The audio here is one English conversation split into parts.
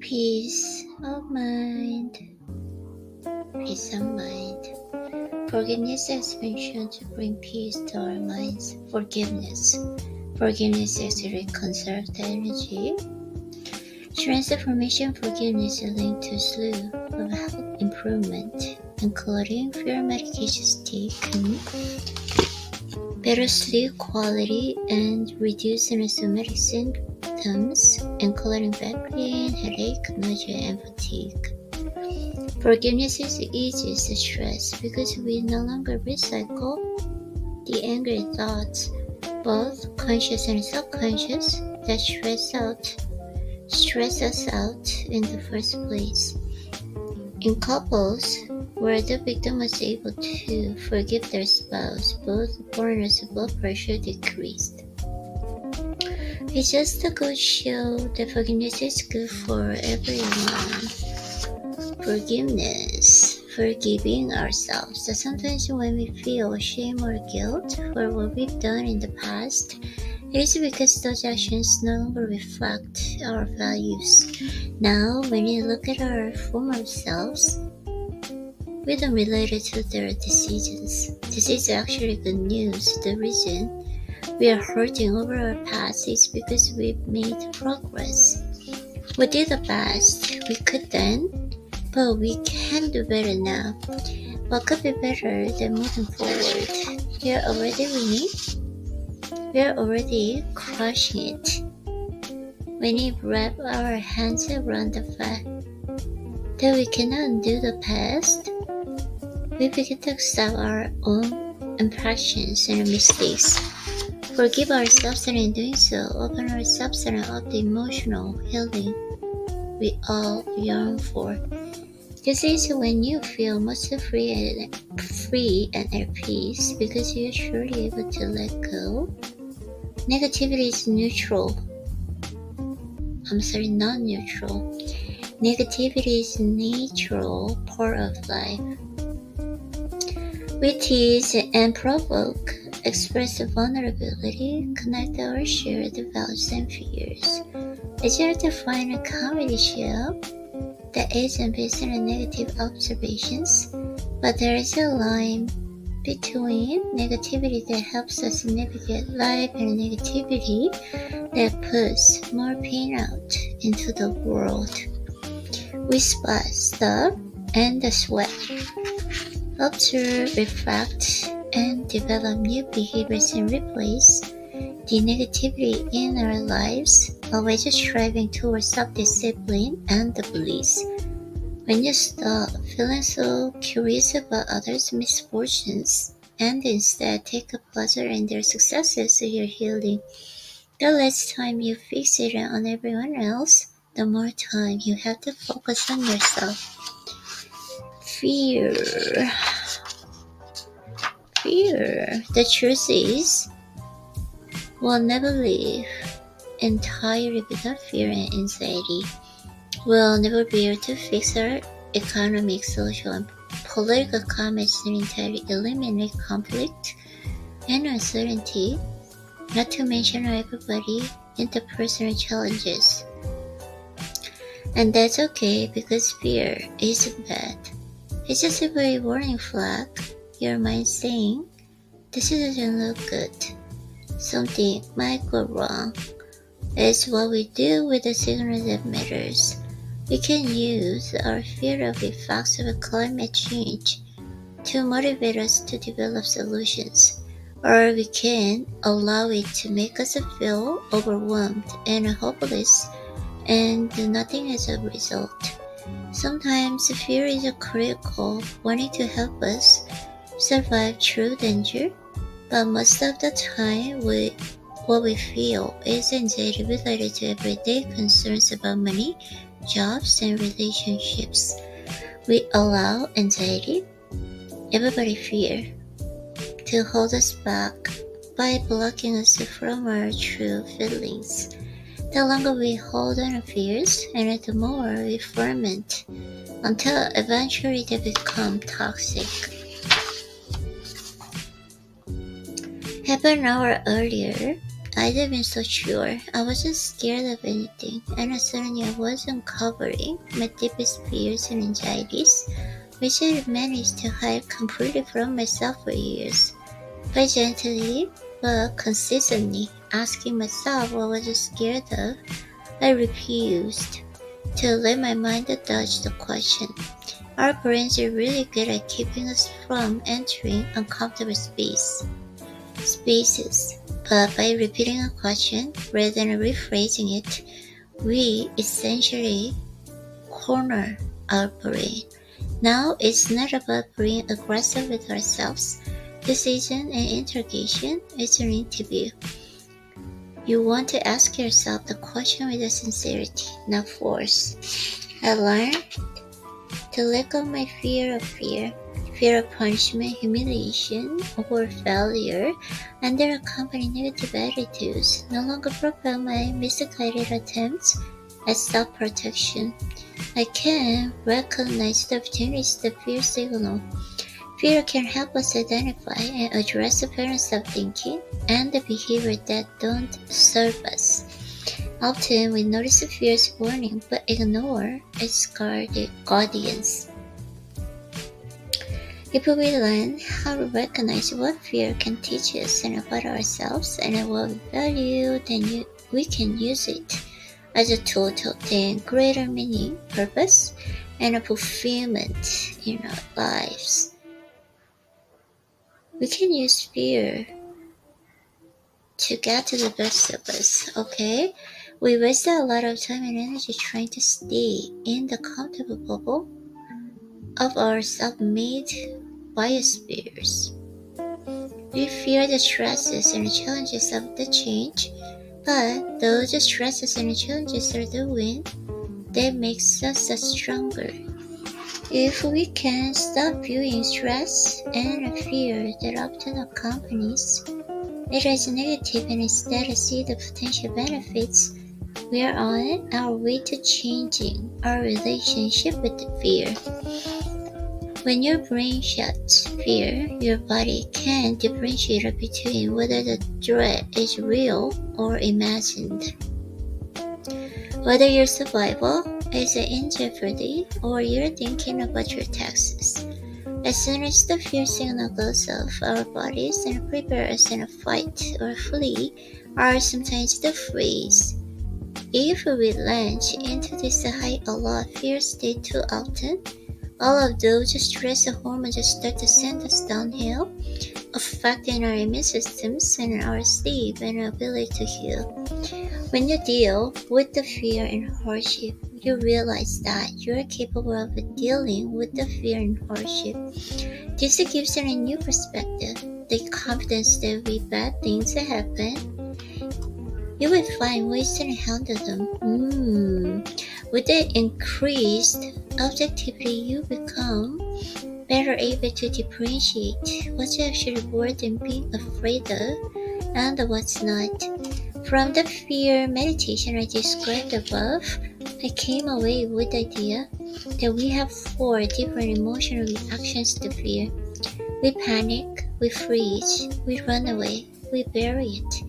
Peace of mind. Peace of mind. Forgiveness has been shown to bring peace to our minds. Forgiveness. Forgiveness actually reconciles the energy. Transformation forgiveness is linked to a slew of health improvement, including fewer medications taken, better sleep quality, and reducing somatic symptoms, including back pain, headache, nausea, and fatigue. Forgiveness is the easiest stress because we no longer recycle the angry thoughts, both conscious and subconscious, that stress us out in the first place. In couples where the victim was able to forgive their spouse, both partners' blood pressure decreased. It's just a good show that forgiveness is good for everyone. Forgiveness, forgiving ourselves. So sometimes when we feel shame or guilt for what we've done in the past, it is because those actions no longer reflect our values. Now, when you look at our former selves, we don't relate it to their decisions. This is actually good news. The reason we are hurting over our past is because we've made progress. We did the best we could then, but we can do better now. What could be better than moving forward? We are already winning. We are already crushing it. When we wrap our hands around the fact that we cannot undo the past, we begin to accept our own impressions and mistakes. Forgive ourselves, and in doing so, open ourselves and up the emotional healing we all yearn for. This is when you feel most free and at peace because you are surely able to let go. Negativity is non-neutral. Negativity is a natural part of life. We tease and provoke, express vulnerability, connect our shared values and fears. It's hard to find a comedy show that isn't based on negative observations, but there is a line between negativity that helps us navigate life and negativity that puts more pain out into the world. We spot stuff and the sweat. Observe, reflect, and develop new behaviors and replace the negativity in our lives, always striving towards self-discipline and the bliss. When you stop feeling so curious about others' misfortunes and instead take a pleasure in their successes, you're healing. The less time you fixate on everyone else, the more time you have to focus on yourself. Fear. The truth is, we'll never live entirely without fear and anxiety. We'll never be able to fix our economic, social, and political climates and entirely eliminate conflict and uncertainty, not to mention everybody interpersonal challenges. And that's okay because fear isn't bad. It's just a very warning flag. Your mind saying, this doesn't look good. Something might go wrong. It's what we do with the signal that matters. We can use our fear of the effects of climate change to motivate us to develop solutions, or we can allow it to make us feel overwhelmed and hopeless and do nothing as a result. Sometimes fear is critical, wanting to help us survive through danger, but most of the time what we feel is anxiety related to everyday concerns about money, jobs, and relationships. We allow anxiety, everybody fear, to hold us back by blocking us from our true feelings. The longer we hold on to fears, and the more we ferment, until eventually they become toxic. Half an hour earlier, I'd been so sure I wasn't scared of anything, and suddenly I was uncovering my deepest fears and anxieties, which I had managed to hide completely from myself for years. By gently but consistently asking myself what was I scared of, I refused to let my mind dodge the question. Our brains are really good at keeping us from entering uncomfortable spaces. But by repeating a question rather than rephrasing it, we essentially corner our brain. Now it's not about being aggressive with ourselves. This isn't an interrogation, it's an interview. You want to ask yourself the question with a sincerity, not force. I learned to let go of my fear of punishment, humiliation, or failure, and their accompanying negative attitudes no longer propel my misguided attempts at self-protection. I can recognize the opportunities the fear signal. Fear can help us identify and address the patterns of thinking and the behavior that don't serve us. Often we notice the fear's warning but ignore its guardians. If we learn how to recognize what fear can teach us and about ourselves and what we value, then we can use it as a tool to obtain greater meaning, purpose, and a fulfillment in our lives. We can use fear to get to the best of us, okay? We waste a lot of time and energy trying to stay in the comfortable bubble of our self-made biospheres. We fear the stresses and challenges of the change, but those stresses and challenges are the wind that makes us stronger. If we can stop viewing stress and fear that often accompanies it as negative and instead see the potential benefits, we are on our way to changing our relationship with fear. When your brain shuts fear, your body can differentiate between whether the threat is real or imagined. Whether your survival is in jeopardy or you're thinking about your taxes. As soon as the fear signal goes off, our bodies and prepare us in a fight or flee are sometimes the phrase. If we launch into this high alert fear state too often, all of those stress hormones start to send us downhill, affecting our immune systems and our sleep and ability to heal. When you deal with the fear and hardship, you realize that you are capable of dealing with the fear and hardship. This gives you a new perspective, the confidence that when bad things happen, you will find ways to handle them. With the increased objectivity, you become better able to differentiate what's actually worth being afraid of and what's not. From the fear meditation I described above, I came away with the idea that we have 4 different emotional reactions to fear. We panic, we freeze, we run away, we bury it.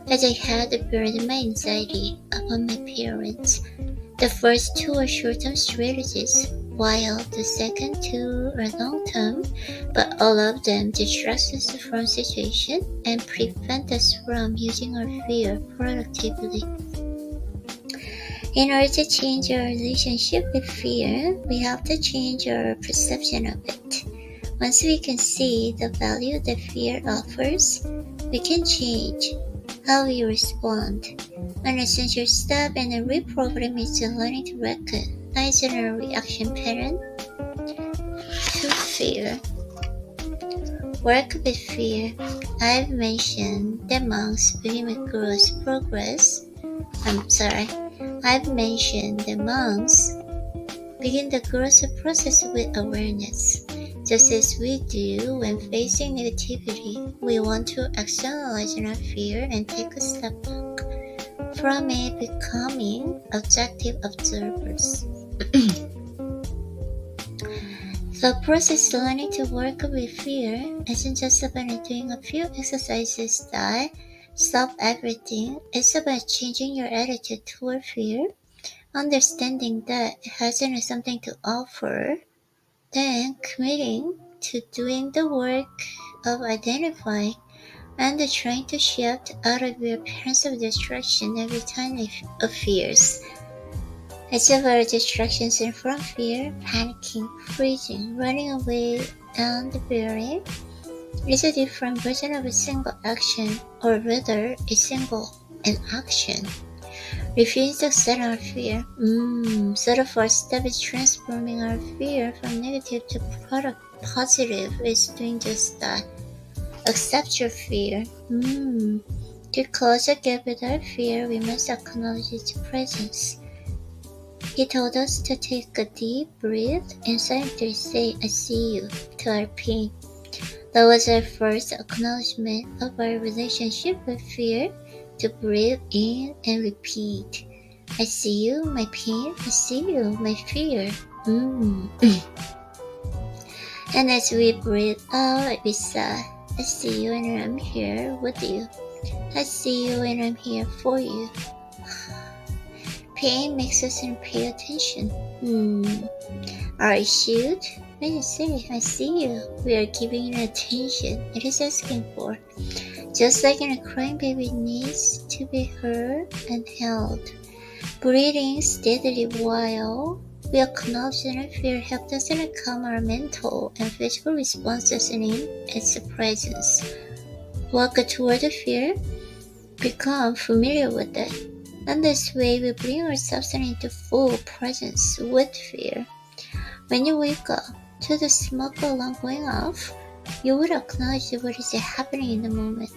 As I had buried my anxiety upon my parents, the first 2 are short-term strategies, while the second 2 are long-term, but all of them distract us from situation and prevent us from using our fear productively. In order to change our relationship with fear, we have to change our perception of it. Once we can see the value that fear offers, we can change how we respond. An essential step in a reprogramming is learning to recognize our reaction pattern to fear. Work with fear. I've mentioned the monks begin with gross progress. I've mentioned the monks begin the growth process with awareness. Just as we do when facing negativity, we want to externalize our fear and take a step back from it, becoming objective observers. The process of learning to work with fear isn't just about doing a few exercises that Stop everything. It's about changing your attitude toward fear, understanding that it hasn't something to offer, then committing to doing the work of identifying and trying to shift out of your appearance of distraction every time it appears. It's about distractions from fear, panicking, freezing, running away, and bearing. It's a different version of a single action, or rather, a single inaction. Refusing to accept our fear. So the first step is transforming our fear from negative to positive is doing just that. Accept your fear. To close the gap with our fear, we must acknowledge its presence. He told us to take a deep breath and silently say, I see you, to our pain. That was our first acknowledgement of our relationship with fear, to breathe in and repeat. I see you, my pain. I see you, my fear. And as we breathe out, we sigh. I see you and I'm here with you. I see you and I'm here for you. Pain makes us pay attention. Our issues? When you say, I see you, we are giving it attention it is asking for. Just like a crying baby needs to be heard and held. Breathing steadily while we acknowledge that fear helps us calm our mental and physical responses in its presence. Walk toward the fear, become familiar with it, and this way we bring ourselves into full presence with fear. When you wake up to the smoke alarm going off, you will acknowledge what is happening in the moment,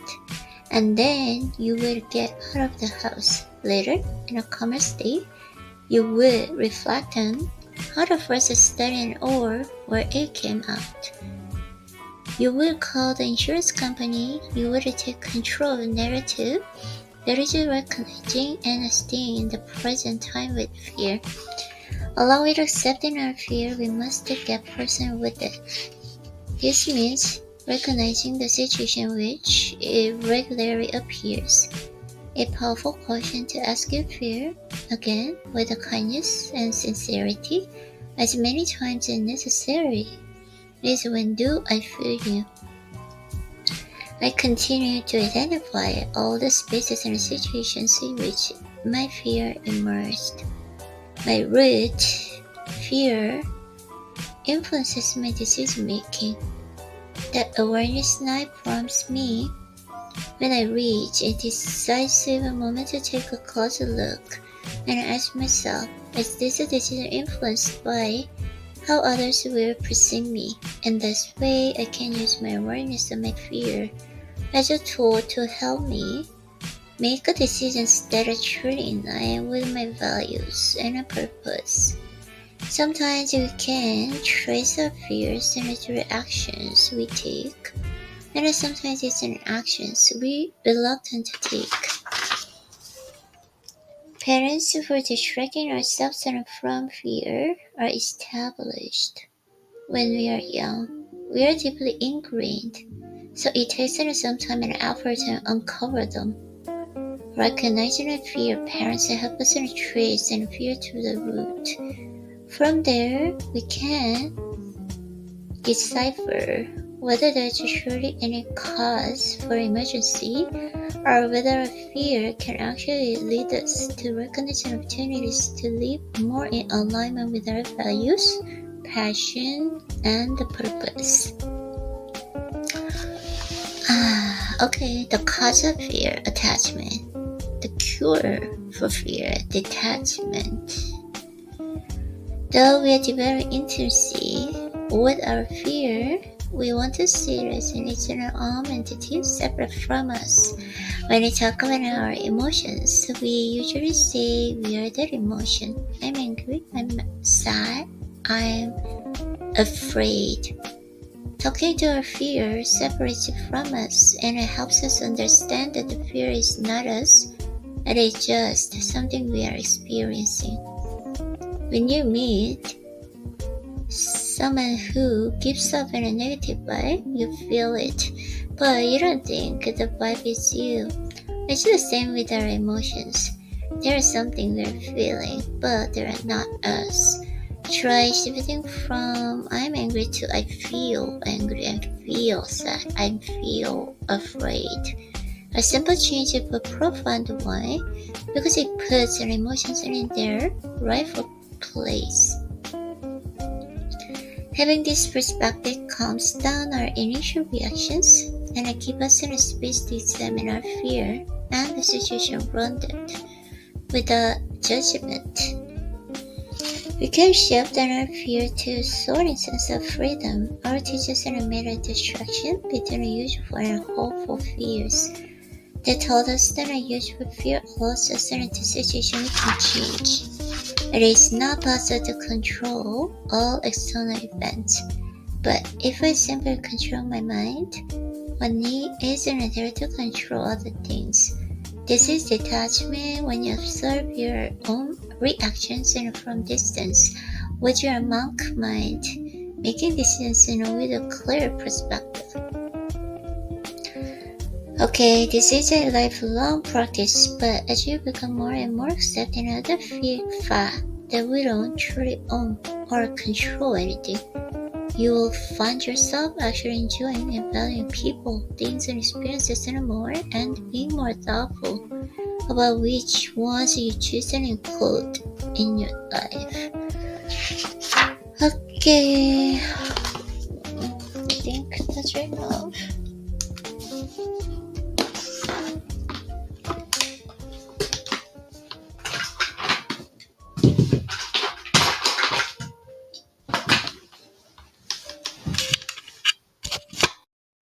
and then you will get out of the house. Later, in a calmer state, you will reflect on how the first started or where it came out. You will call the insurance company. You will take control of the narrative. That is recognizing and staying in the present time with fear. Along with accepting our fear, we must get present with it. This means recognizing the situation which it regularly appears. A powerful caution to ask your fear, again with kindness and sincerity, as many times as necessary, is when do I feel you? I continue to identify all the spaces and situations in which my fear emerged. My root fear influences my decision making. That awareness now prompts me when I reach a decisive moment to take a closer look and ask myself, is this a decision influenced by how others will perceive me? In this way, I can use my awareness of my fear as a tool to help me make decisions that are truly in line with my values and purpose. Sometimes we can trace our fears and its reactions we take, and sometimes it's an actions we reluctant to take. Parents for distracting ourselves from fear are established when we are young. We are deeply ingrained, so it takes us some time and effort to uncover them. Recognizing a fear, parents help us trace and fear to the root. From there, we can decipher whether there's truly any cause for emergency or whether a fear can actually lead us to recognize opportunities to live more in alignment with our values, passion, and purpose. Okay, the cause of fear, attachment. The cure for fear, detachment. Though we are developing intimacy with our fear, we want to see it as an external entity separate from us. When we talk about our emotions, we usually say we are that emotion. I'm angry, I'm sad, I'm afraid. Talking to our fear separates it from us, and it helps us understand that the fear is not us, it is just something we are experiencing. When you meet someone who gives off a negative vibe, you feel it, but you don't think the vibe is you. It's the same with our emotions. There is something we're feeling, but they're not us. Try shifting from I'm angry to I feel angry, I feel sad, I feel afraid. A simple change of a profound one because it puts our emotions in their rightful place. Having this perspective calms down our initial reactions and it keeps us in a space to examine our fear and the situation grounded without judgment. We can shift our fear to soaring sense of freedom or to just a matter of distraction between usual and hopeful fears. They told us that our usual fear allows us into situation we can change. It is not possible to control all external events, but if I simply control my mind, one need isn't there to control other things. This is detachment when you observe your own reactions and from distance with your monk mind, making decisions with a clear perspective. Okay, this is a lifelong practice, but as you become more and more accepting of the fact that we don't truly own or control anything, you will find yourself actually enjoying and valuing people, things, and experiences more, and being more thoughtful about which ones you choose and include in your life. Okay, I think that's right now.